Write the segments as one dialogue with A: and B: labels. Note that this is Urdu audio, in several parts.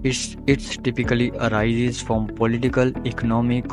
A: It's typically arises from political, economic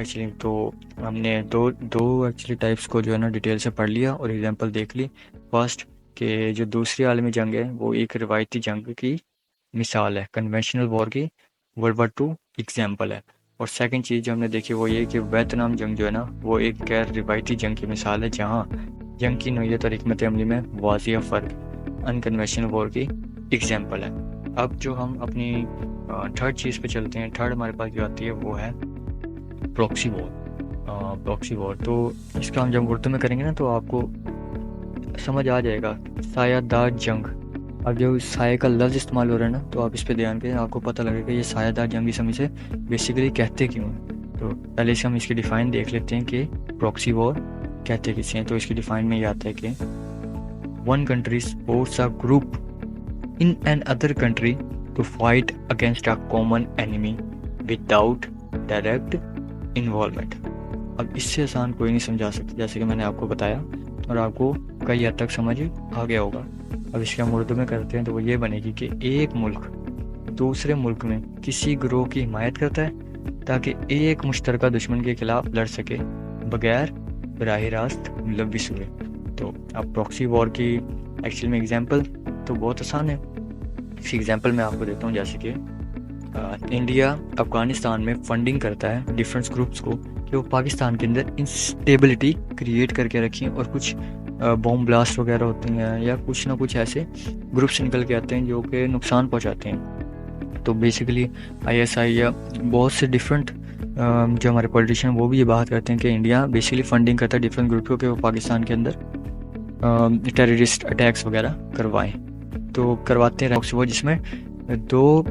A: actually تو ہم نے دو ایکچولی ٹائپس کو جو ہے نا ڈیٹیل سے پڑھ لیا اور ایگزامپل دیکھ لی. فرسٹ کہ جو دوسری عالمی جنگ ہے وہ ایک روایتی جنگ کی مثال ہے، کنونشنل وار کی ورلڈ وار 2 ایگزامپل ہے. اور سیکنڈ چیز جو ہم نے دیکھی وہ یہ کہ ویتنام جنگ جو ہے نا وہ ایک غیر روایتی جنگ کی مثال ہے جہاں جنگ کی نوعیت اور حکمت عملی میں واضح فرق انکنونشنل وار کی ایگزامپل ہے. اب جو ہم اپنی تھرڈ چیز پہ چلتے ہیں، تھرڈ ہمارے پاس جو آتی ہے وہ ہے پروکسی وار. پروکسی وار تو اس کا ہم جب اردو میں کریں گے نا تو آپ کو سمجھ آ جائے گا. سایہ دار جنگ، اب جو سائے کا لفظ استعمال ہو رہا ہے نا تو آپ اس پہ دھیان دیں، آپ کو پتہ لگے گا یہ سایہ دار جنگ اس ہم اسے بیسیکلی کہتے کیوں ہیں. تو پہلے سے ہم اس کی ڈیفائن دیکھ لیتے ہیں کہ پروکسی وار کہتے کسے ہیں. تو اس کی ڈیفائن میں یہ آتا ہے کہ one country sports a group in an other country to fight against a common enemy without direct involvement. اب اس سے آسان کوئی نہیں سمجھا سکتا جیسے کہ میں نے آپ کو بتایا اور آپ کو کئی حد تک سمجھ آ گیا ہوگا. اب اس کے ہم اردو میں کرتے ہیں تو وہ یہ بنے گی کہ ایک ملک دوسرے ملک میں کسی گروہ کی حمایت کرتا ہے تاکہ ایک مشترکہ دشمن کے خلاف لڑ سکے بغیر براہ راست ملوث ہوئے. تو اب پروکسی وار کی ایکچوئل میں ایگزامپل تو بہت آسان ہے. اس ایگزامپل میں آپ کو دیتا ہوں جیسے کہ انڈیا افغانستان میں فنڈنگ کرتا ہے ڈیفرنس گروپس کو کہ وہ پاکستان کے اندر انسٹیبلٹی کریٹ کر کے رکھیں اور کچھ بوم بلاسٹ وغیرہ ہوتے ہیں یا کچھ نہ کچھ ایسے گروپس نکل کے آتے ہیں جو کہ نقصان پہنچاتے ہیں. تو بیسیکلی آئی ایس آئی یا بہت سے ڈفرینٹ جو ہمارے پولیٹیشین وہ بھی یہ بات کرتے ہیں کہ انڈیا بیسیکلی فنڈنگ کرتا ہے ڈفرینٹ گروپ کو کہ وہ پاکستان کے اندر ٹیررسٹ اٹیکس وغیرہ کروائیں. تو کرواتے ہیں وہ جس میں دو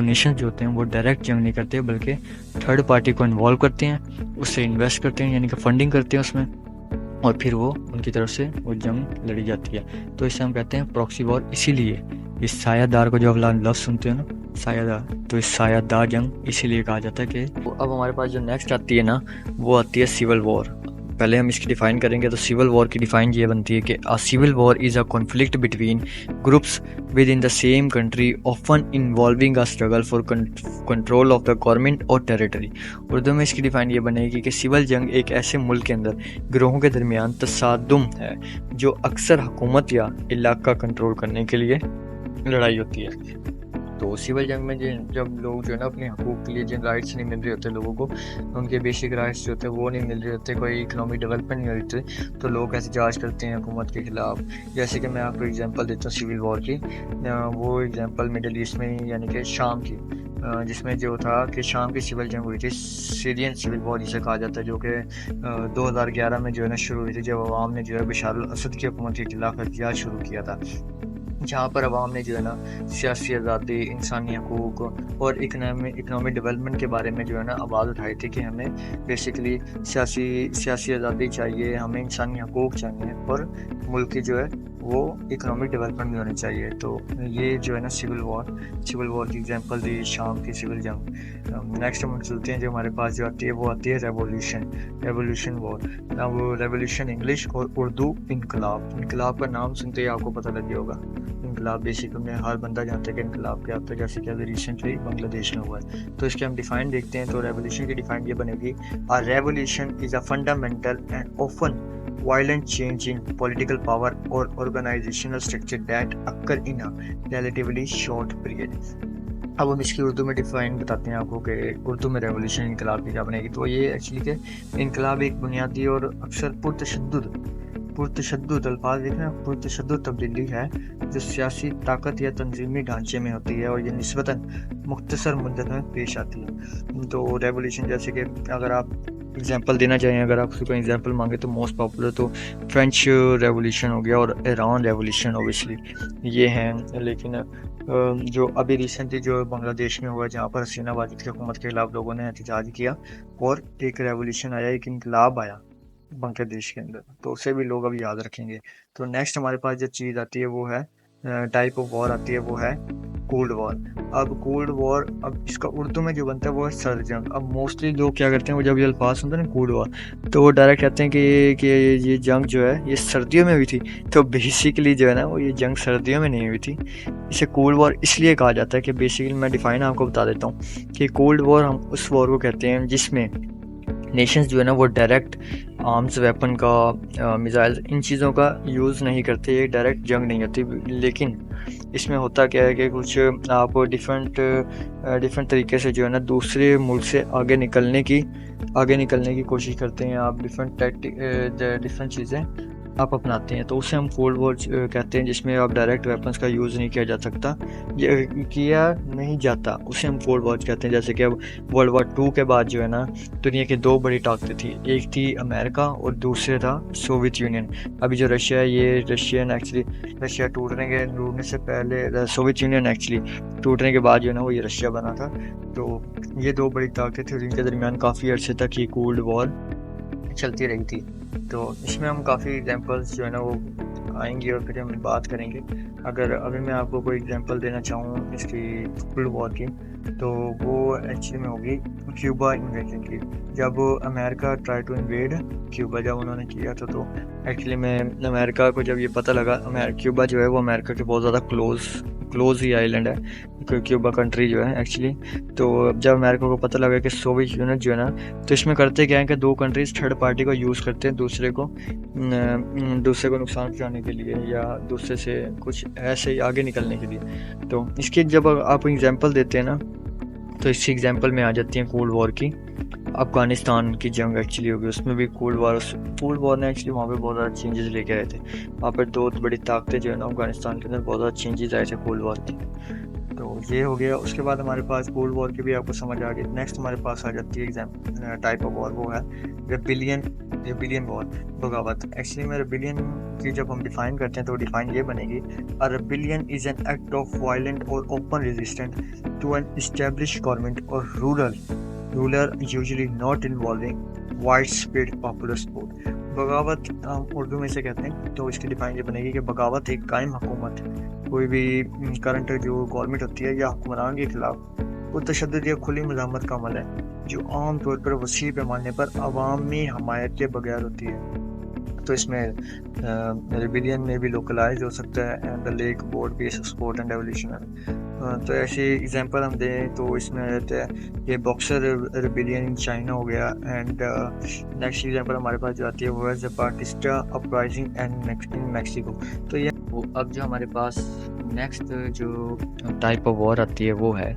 A: نیشن جو ہوتے ہیں وہ ڈائریکٹ جنگ نہیں کرتے بلکہ تھرڈ پارٹی کو انوالو کرتے ہیں، اس سے انویسٹ کرتے ہیں یعنی کہ فنڈنگ کرتے ہیں اس میں، اور پھر وہ ان کی طرف سے وہ جنگ لڑی جاتی ہے. تو اس سے ہم کہتے ہیں پروکسی وار. اسی لیے اس سایہ دار کو جو آپ لفظ سنتے ہیں نا سایہ دار، تو اس سایہ دار جنگ اسی لیے کہا جاتا ہے کہ اب ہمارے پاس جو نیکسٹ آتی ہے نا وہ آتی ہے سول وار. پہلے ہم اس کی ڈیفائن کریں گے تو سول وار کی ڈیفائن یہ بنتی ہے کہ civil war is a conflict between groups within the same country often involving a struggle for control of the government اور ٹیریٹری. اردو میں اس کی ڈیفائن یہ بنے گی کہ سول جنگ ایک ایسے ملک کے اندر گروہوں کے درمیان تصادم ہے جو اکثر حکومت یا علاقہ کنٹرول کرنے کے لیے لڑائی ہوتی ہے. تو سول جنگ میں جب لوگ جو ہے نا اپنے حقوق کے لیے جن رائٹس نہیں مل رہے ہوتے لوگوں کو، ان کے بیسک رائٹس جو ہوتے ہیں وہ نہیں مل رہے ہوتے، کوئی اکنامک ڈیولپمنٹ نہیں ہوتی، تو لوگ احتجاج کرتے ہیں حکومت کے خلاف. جیسے کہ میں آپ کو ایگزامپل دیتا ہوں سول وار کی. وہ ایگزامپل مڈل ایسٹ میں یعنی کہ شام کی، جس میں جو تھا کہ شام کی سول جنگ ہوئی تھی، سیرین سول وار جسے کہا جاتا ہے، جو کہ 2011 میں جو ہے نا شروع ہوئی تھی جب عوام نے جو ہے بشار الاسد کی حکومت کے خلاف احتجاج شروع کیا تھا، جہاں پر عوام نے جو ہے نا سیاسی آزادی، انسانی حقوق اور اکنامک ڈیولپمنٹ کے بارے میں جو ہے نا آواز اٹھائی تھی کہ ہمیں بیسیکلی سیاسی آزادی چاہیے، ہمیں انسانی حقوق چاہیے اور ملک کی جو ہے وہ اکنامک ڈیولپمنٹ بھی ہونی چاہیے. تو یہ جو ہے نا سول وار کی ایگزامپل دی شام کی سول جنگ. نیکسٹ ہم چلتے ہیں جو ہمارے پاس جو آتی ہے وہ آتی ہے ریولیوشن وار. اب ریولیوشن انگلش اور اردو انقلاب کا نام سنتے ہی آپ کو پتہ لگ گیا ہوگا. انقلاب بیسیکلی میں ہر بندہ جانتا ہے کہ انقلاب کیا ہوتا ہے، جیسے کہ ابھی ریسنٹلی بنگلہ دیش میں ہوا ہے. تو اس کے ہم ڈیفائن دیکھتے ہیں. تو ریولیوشن کی ڈیفائن یہ بنے گی: revolution is a fundamental and often violent change in political power or organizational structure that occur in a relatively short period. اب ہم اس کی اردو میں ڈیفائن بتاتے ہیں آپ کو کہ اردو میں ریولیوشن انقلاب کی کیا بنے گی. تو یہ ایکچولی کہ انقلاب ایک بنیادی اور اکثر پرتشدد الفاظ دیکھنا پرتشدد تبدیلی ہے جو سیاسی طاقت یا تنظیمی ڈھانچے میں ہوتی ہے اور یہ نسبتاً مختصر مدت میں پیش آتی ہے. تو ریولیوشن جیسے کہ اگر آپ ایگزامپل دینا چاہیں، اگر آپ سے کوئی ایگزامپل مانگے تو موسٹ پاپولر تو فرینچ ریولیوشن ہو گیا اور ایران ریولیوشن اوبیسلی یہ ہیں. لیکن جو ابھی ریسنٹلی جو بنگلہ دیش میں ہوا جہاں پر حسینہ واجد کی حکومت کے خلاف لوگوں نے احتجاج کیا اور ایک ریولیوشن آیا، ایک انقلاب آیا بنگلہ دیش کے اندر، تو اسے بھی لوگ اب یاد رکھیں گے. تو نیکسٹ ہمارے پاس جو چیز آتی ہے وہ ہے ٹائپ آف وار آتی ہے وہ ہے کولڈ وار. اب کولڈ وار اب اس کا اردو میں جو بنتا ہے وہ ہے سرد جنگ. اب موسٹلی لوگ کیا کرتے ہیں وہ جب یہ الفاظ سنتے ہیں نا کولڈ وار تو وہ ڈائریکٹ کہتے ہیں کہ یہ جنگ جو ہے یہ سردیوں میں ہوئی تھی. تو بیسیکلی جو ہے نا وہ یہ جنگ سردیوں میں نہیں ہوئی تھی. اسے کولڈ وار اس لیے کہا جاتا ہے کہ بیسیکلی میں ڈیفائن آپ کو بتا دیتا ہوں کہ کولڈ وار ہم اس وار کو کہتے ہیں جس میں نیشنز جو ہے نا وہ ڈائریکٹ آرمز ویپن کا میزائل ان چیزوں کا یوز نہیں کرتے. یہ ڈائریکٹ جنگ نہیں ہوتی, لیکن اس میں ہوتا کیا ہے کہ کچھ آپ ڈیفرنٹ طریقے سے جو ہے نا دوسرے ملک سے آگے نکلنے کی کوشش کرتے ہیں. آپ ڈیفرنٹ چیزیں آپ اپناتے ہیں تو اسے ہم کولڈ وار کہتے ہیں, جس میں آپ ڈائریکٹ ویپنس کا یوز نہیں کیا نہیں جاتا. اسے ہم کولڈ وار کہتے ہیں. جیسے کہ اب ورلڈ وار 2 کے بعد جو ہے نا دنیا کی 2 بڑی طاقتیں تھیں, ایک تھی امریکہ اور دوسرے تھا سوویت یونین. ابھی جو رشیا ہے یہ رشیا ٹوٹنے سے پہلے سوویت یونین ایکچولی ٹوٹنے کے بعد جو ہے نا وہ یہ رشیا بنا تھا. تو یہ 2 بڑی طاقتیں تھیں اور ان کے درمیان کافی عرصے تک یہ کولڈ وار چلتی رہی تھی. تو اس میں ہم کافی ایگزامپلس جو ہے نا وہ آئیں گی اور پھر ہم بات کریں گے. اگر ابھی میں آپ کو کوئی ایگزامپل دینا چاہوں اس کی کولڈ وار کی تو وہ ایکچولی میں ہوگی کیوبا انویژن کی. جب امریکہ ٹرائی ٹو انویڈ کیوبا جب انہوں نے کیا تھا تو ایکچولی میں امریکہ کو جب یہ پتہ لگا, کیوبا جو ہے وہ امریکہ کے بہت زیادہ کلوز ہی آئیلینڈ ہے کیوبا کنٹری جو ہے ایکچولی. تو جب امریکہ کو پتہ لگا کہ سوویت یونین جو ہے نا تو اس میں کرتے کیا ہے کہ 2 کنٹریز تھرڈ پارٹی کو یوز کرتے ہیں دوسرے کو نقصان پہنچانے کے لیے یا دوسرے سے کچھ ایسے ہی آگے نکلنے کے لیے. تو اس کی جب آپ ایگزامپل دیتے ہیں نا تو اس کی ایگزامپل میں آ جاتی ہیں کولڈ وار کی افغانستان کی جنگ ایکچولی ہوگی. اس میں بھی کولڈ وار نے ایکچولی وہاں پہ بہت زیادہ چینجز لے کے آئے تھے. وہاں پہ 2 بڑی طاقتیں جو ہے نا افغانستان کے اندر بہت زیادہ چینجز آئے تھے کولڈ وار کی. تو یہ ہو گیا. اس کے بعد ہمارے پاس کولڈ وار کی بھی آپ کو سمجھ آ گئی. نیکسٹ ہمارے پاس آ جاتی ہے ایگزامپل ٹائپ آف وار, وہ ہے ریبیلین وار, بغاوت. ایکچولی میں ریبیلین کی جب ہم ڈیفائن کرتے ہیں تو ڈیفائن یہ بنے گی rebellion is an act of violent or open resistant to an establish government or ruler usually not involving wide spread popular support. بغاوت ہم اردو میں سے کہتے ہیں تو اس کی ڈیفائن یہ بنے گی کہ بغاوت ایک قائم حکومت, کوئی بھی کرنٹ جو گورنمنٹ ہوتی ہے یا حکمران کے خلاف وہ تشدد یا کھلی مزاحمت کا عمل ہے جو عام طور پر وسیع پیمانے پر عوامی حمایت کے بغیر ہوتی ہے. تو اس میں ریبیلین میں بھی لوکلائز ہو سکتا ہے and the lake board base support and evolutionary. تو ایسی ایگزامپل ہم دیں تو اس میں رہتا ہے یہ باکسر ریبیلین ان چائنا ہو گیا. اینڈ نیکسٹ ایگزامپل ہمارے پاس جو آتی ہے وہ ہے زپاٹسٹا اپرائزنگ ان میکسیکو. تو یہ اب جو ہمارے پاس نیکسٹ جو ٹائپ آف وار آتی ہے وہ ہے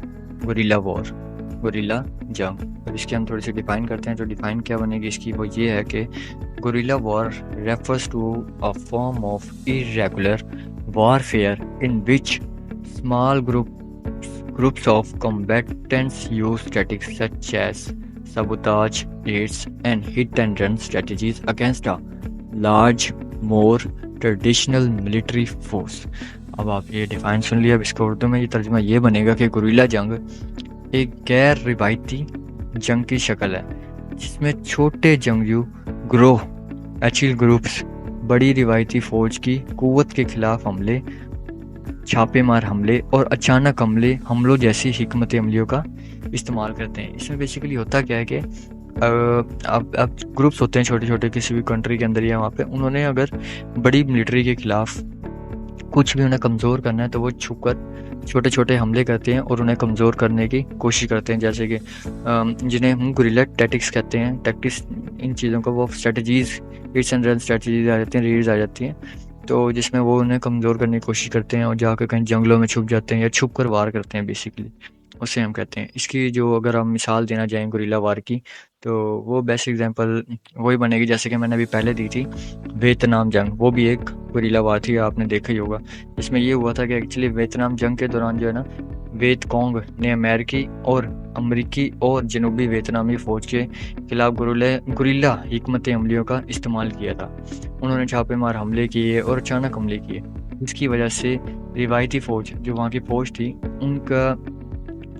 A: گوریلا جنگ. اب اس کی ہم تھوڑی سی ڈیفائن کرتے ہیں. جو ڈیفائن کیا بنے گی اس کی وہ یہ ہے کہ guerrilla war refers to a form of irregular warfare in which small groups of combatants use tactics such as sabotage, raids, and hit-and-run strategies against a large, more traditional military force. اب آپ یہ ڈیفائن سن لیا. اب اس کا اردو میں یہ ترجمہ یہ بنے گا کہ گوریلا جنگ ایک غیر روایتی جنگ کی شکل ہے جس میں چھوٹے جنگجو گروہ گروپس بڑی روایتی فوج کی قوت کے خلاف حملے, چھاپے مار حملے اور اچانک حملوں جیسی حکمت عملیوں کا استعمال کرتے ہیں. اس میں بیسیکلی ہوتا کیا ہے کہ اب گروپس ہوتے ہیں چھوٹے چھوٹے کسی بھی کنٹری کے اندر یا وہاں پہ انہوں نے اگر بڑی ملٹری کے خلاف کچھ بھی انہیں کمزور کرنا ہے تو وہ چھپ کر چھوٹے چھوٹے حملے کرتے ہیں اور انہیں کمزور کرنے کی کوشش کرتے ہیں. جیسے کہ جنہیں ہم گوریلا ٹیکٹکس کہتے ہیں. ٹیکٹکس ان چیزوں کو وہ strategies hits and run strategies آ جاتی ہیں, ریڈز آ جاتی ہیں تو جس میں وہ انہیں کمزور کرنے کی کوشش کرتے ہیں اور جا کے کہیں جنگلوں میں چھپ جاتے ہیں یا چھپ کر وار کرتے ہیں. بیسیکلی اسے ہم کہتے ہیں. اس کی جو اگر ہم مثال دینا چاہیں گوریلا وار کی تو وہ بیسٹ ایگزامپل وہی بنے گی جیسے کہ میں نے ابھی پہلے دی تھی ویتنام جنگ. وہ بھی ایک گوریلا وار تھی, آپ نے دیکھا ہی ہوگا. اس میں یہ ہوا تھا کہ ایکچولی ویتنام جنگ کے دوران جو ہے نا ویت کونگ نے امریکی اور جنوبی ویتنامی فوج کے خلاف گوریلا حکمت عملیوں کا استعمال کیا تھا. انہوں نے چھاپے مار حملے کیے اور اچانک حملے کیے. اس کی وجہ سے روایتی فوج جو وہاں کی فوج تھی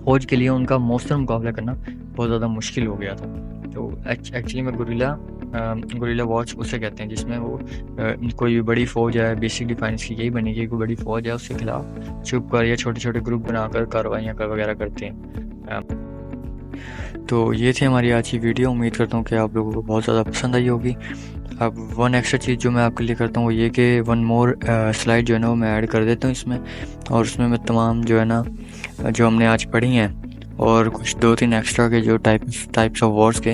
A: فوج کے لیے ان کا مؤثر مقابلہ کرنا بہت زیادہ مشکل ہو گیا تھا. تو ایکچولی میں گوریلا گوریلا وارز اسے کہتے ہیں جس میں وہ کوئی بڑی فوج ہے، بیسک ڈیفائنس کی یہی بنی کہ کوئی بڑی فوج ہے، اس کے خلاف چھپ کر یا چھوٹے چھوٹے گروپ بنا کر کارروائیاں وغیرہ کرتے ہیں۔ تو یہ تھی ہماری آج کی ویڈیو، امید کرتا ہوں کہ آپ لوگوں کو بہت زیادہ پسند آئی ہوگی۔ اب ون ایکسٹرا چیز جو میں آپ کے لیے کرتا ہوں وہ یہ کہ ون مور سلائڈ جو ہے نا وہ میں ایڈ کر دیتا ہوں اس میں، اور اس میں تمام جو ہے نا جو ہم نے آج پڑھی ہیں اور کچھ 2-3 ایکسٹرا کے جو ٹائپس آف وارز کے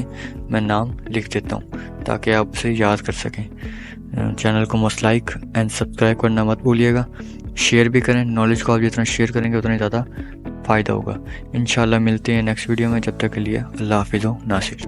A: میں نام لکھ دیتا ہوں تاکہ آپ اسے یاد کر سکیں۔ چینل کو موسٹ لائک اینڈ سبسکرائب کرنا مت بھولیے گا، شیئر بھی کریں، نالج کو آپ جتنا شیئر کریں گے اتنا زیادہ فائدہ ہوگا۔ انشاءاللہ ملتے ہیں نیکسٹ ویڈیو میں، جب تک کے لیے اللہ حافظ و ناصر۔